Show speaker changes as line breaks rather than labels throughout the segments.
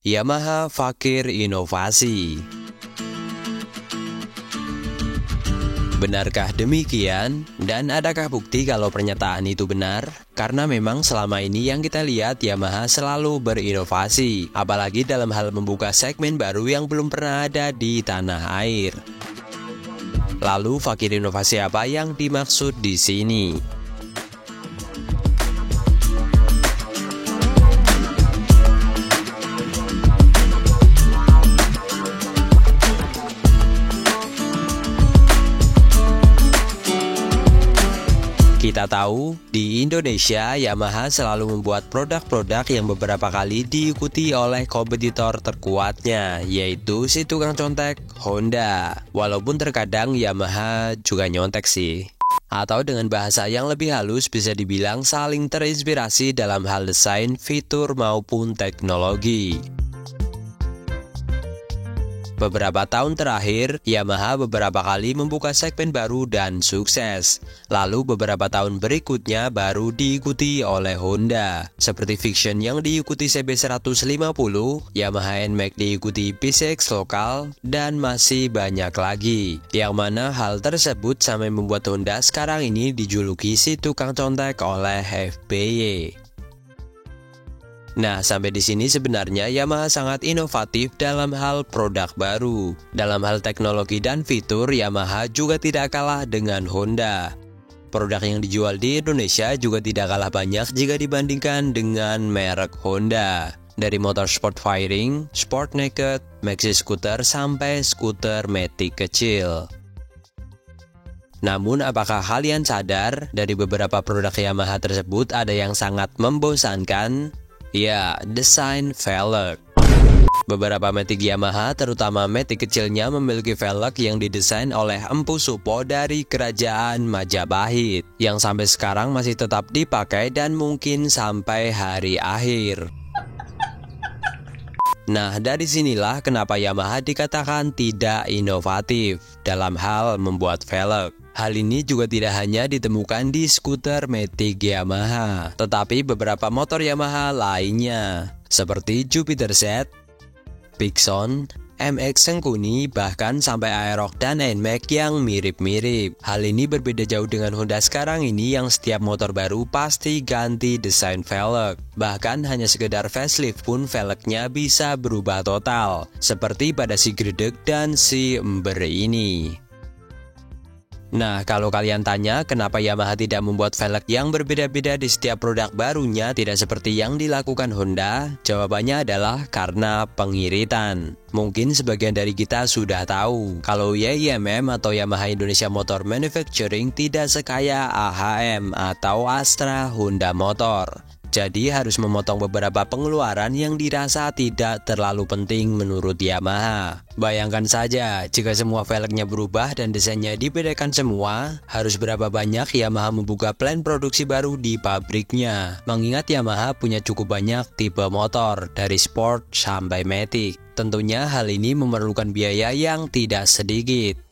Yamaha fakir inovasi. Benarkah demikian? Dan adakah bukti kalau pernyataan itu benar? Karena memang selama ini yang kita lihat Yamaha selalu berinovasi, apalagi dalam hal membuka segmen baru yang belum pernah ada di tanah air. Lalu fakir inovasi apa yang dimaksud di sini? Kita tahu, di Indonesia, Yamaha selalu membuat produk-produk yang beberapa kali diikuti oleh kompetitor terkuatnya, yaitu si tukang contek Honda. Walaupun terkadang Yamaha juga nyontek sih. Atau dengan bahasa yang lebih halus bisa dibilang saling terinspirasi dalam hal desain, fitur, maupun teknologi. Beberapa tahun terakhir, Yamaha beberapa kali membuka segmen baru dan sukses. Lalu beberapa tahun berikutnya baru diikuti oleh Honda. Seperti Vision yang diikuti CB150, Yamaha NMAX diikuti PCX lokal, dan masih banyak lagi. Yang mana hal tersebut sampai membuat Honda sekarang ini dijuluki si tukang contek oleh FBY. Nah, sampai di sini sebenarnya Yamaha sangat inovatif dalam hal produk baru. Dalam hal teknologi dan fitur, Yamaha juga tidak kalah dengan Honda. Produk yang dijual di Indonesia juga tidak kalah banyak jika dibandingkan dengan merek Honda. Dari motor sport firing, sport naked, maxi scooter, sampai skuter matic kecil. Namun apakah kalian sadar, dari beberapa produk Yamaha tersebut ada yang sangat membosankan? Ya, desain velg. Beberapa matic Yamaha, terutama matic kecilnya, memiliki velg yang didesain oleh Empu Supo dari Kerajaan Majapahit, yang sampai sekarang masih tetap dipakai dan mungkin sampai hari akhir. Nah, dari sinilah kenapa Yamaha dikatakan tidak inovatif dalam hal membuat velg. Hal ini juga tidak hanya ditemukan di skuter matic Yamaha, tetapi beberapa motor Yamaha lainnya, seperti Jupiter Z, Pixon, MX Sengkuni, bahkan sampai Aerox dan NMAX yang mirip-mirip. Hal ini berbeda jauh dengan Honda sekarang ini yang setiap motor baru pasti ganti desain velg. Bahkan hanya sekedar facelift pun velgnya bisa berubah total, seperti pada si Gredeg dan si Ember ini. Nah, kalau kalian tanya kenapa Yamaha tidak membuat velg yang berbeda-beda di setiap produk barunya tidak seperti yang dilakukan Honda, jawabannya adalah karena pengiritan. Mungkin sebagian dari kita sudah tahu kalau YIMM atau Yamaha Indonesia Motor Manufacturing tidak sekaya AHM atau Astra Honda Motor. Jadi harus memotong beberapa pengeluaran yang dirasa tidak terlalu penting menurut Yamaha. Bayangkan saja, jika semua velgnya berubah dan desainnya dibedakan semua, harus berapa banyak Yamaha membuka plan produksi baru di pabriknya. Mengingat Yamaha punya cukup banyak tipe motor, dari sport sampai matic. Tentunya hal ini memerlukan biaya yang tidak sedikit.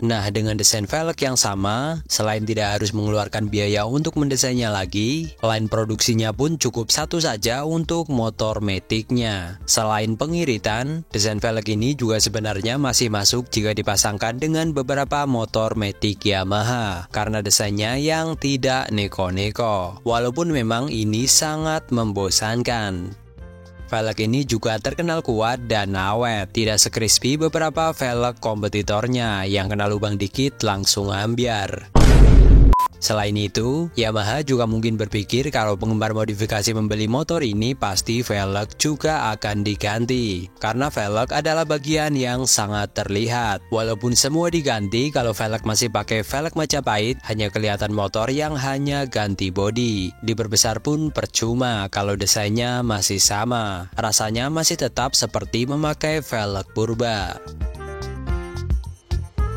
Nah, dengan desain velg yang sama, selain tidak harus mengeluarkan biaya untuk mendesainnya lagi, line produksinya pun cukup satu saja untuk motor maticnya. Selain pengiritan, desain velg ini juga sebenarnya masih masuk jika dipasangkan dengan beberapa motor matic Yamaha, karena desainnya yang tidak neko-neko. Walaupun memang ini sangat membosankan. Velg ini juga terkenal kuat dan awet, tidak sekrispy beberapa velg kompetitornya yang kena lubang dikit langsung ambyar. Selain itu, Yamaha juga mungkin berpikir kalau penggemar modifikasi membeli motor ini pasti velg juga akan diganti, karena velg adalah bagian yang sangat terlihat. Walaupun semua diganti, kalau velg masih pakai velg Majapahit, hanya kelihatan motor yang hanya ganti bodi. Diperbesar pun percuma kalau desainnya masih sama. Rasanya masih tetap seperti memakai velg purba.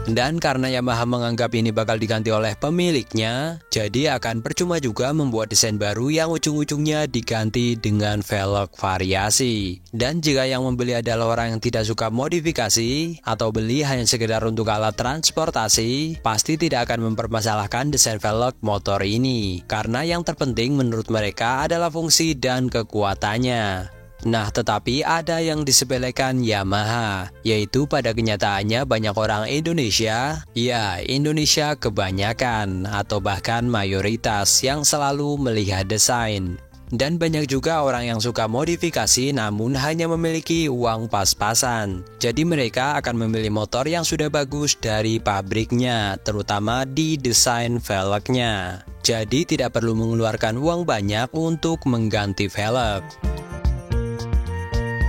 Dan karena Yamaha menganggap ini bakal diganti oleh pemiliknya, jadi akan percuma juga membuat desain baru yang ujung-ujungnya diganti dengan velg variasi. Dan jika yang membeli adalah orang yang tidak suka modifikasi, atau beli hanya sekedar untuk alat transportasi, pasti tidak akan mempermasalahkan desain velg motor ini. Karena yang terpenting menurut mereka adalah fungsi dan kekuatannya. Nah, tetapi ada yang disepelekan Yamaha, yaitu pada kenyataannya banyak orang Indonesia, ya Indonesia kebanyakan atau bahkan mayoritas yang selalu melihat desain. Dan banyak juga orang yang suka modifikasi namun hanya memiliki uang pas-pasan. Jadi mereka akan memilih motor yang sudah bagus dari pabriknya, terutama di desain velgnya. Jadi tidak perlu mengeluarkan uang banyak untuk mengganti velg.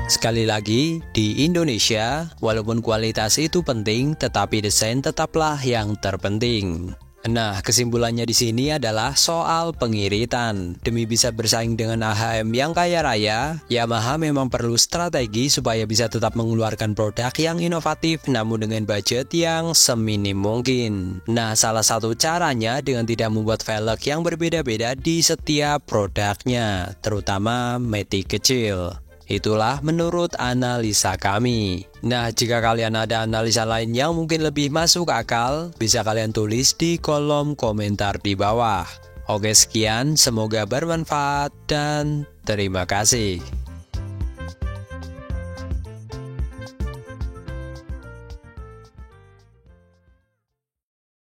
Sekali lagi, di Indonesia, walaupun kualitas itu penting, tetapi desain tetaplah yang terpenting. Nah, kesimpulannya di sini adalah soal pengiritan. Demi bisa bersaing dengan AHM yang kaya raya, Yamaha memang perlu strategi supaya bisa tetap mengeluarkan produk yang inovatif namun dengan budget yang seminim mungkin. Nah, salah satu caranya dengan tidak membuat velg yang berbeda-beda di setiap produknya, terutama matic kecil. Itulah menurut analisa kami. Nah, jika kalian ada analisa lain yang mungkin lebih masuk akal, bisa kalian tulis di kolom komentar di bawah. Oke, sekian, semoga bermanfaat dan terima kasih.